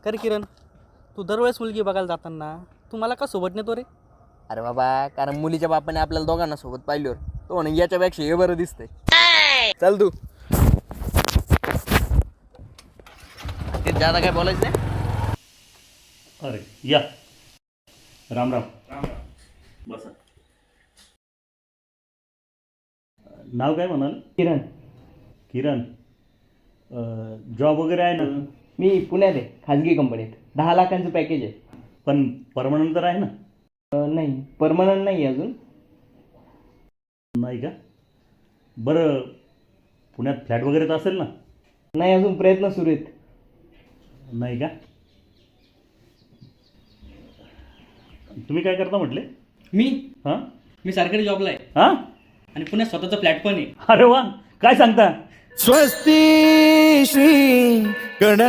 कर किरण, तू दरवेळेस मुलगी बघायला जाताना तू मला का सोबत नेतो रे? अरे बाबा, कारण मुलीच्या बापाने आपल्याला दोघांना सोबत पाहिल्यावर तो म्हणे याच्यापेक्षा हे बरं दिसतंय. चल तू. ते ज्यादा काय बोलायचं नाही. अरे या, राम राम. बसा. नाव काय म्हणाल? किरण. किरण. जॉब वगैरे आहे ना? मी पुण्यात आहे, खाजगी कंपनीत. 10 लाखांचं पॅकेज आहे. पण परमनंट तर आहे ना? नाही, परमनंट नाही अजून. नाही का? बरं, पुण्यात फ्लॅट वगैरे तर असेल ना? नाही, अजून प्रयत्न सुरू आहेत. नाही का? तुम्ही काय करता म्हटले? मी सरकारी जॉबला आहे हां? आणि पुण्यात स्वतःचा फ्लॅट पण आहे. अरे वा, काय सांगता? स्वस्ती श्री गण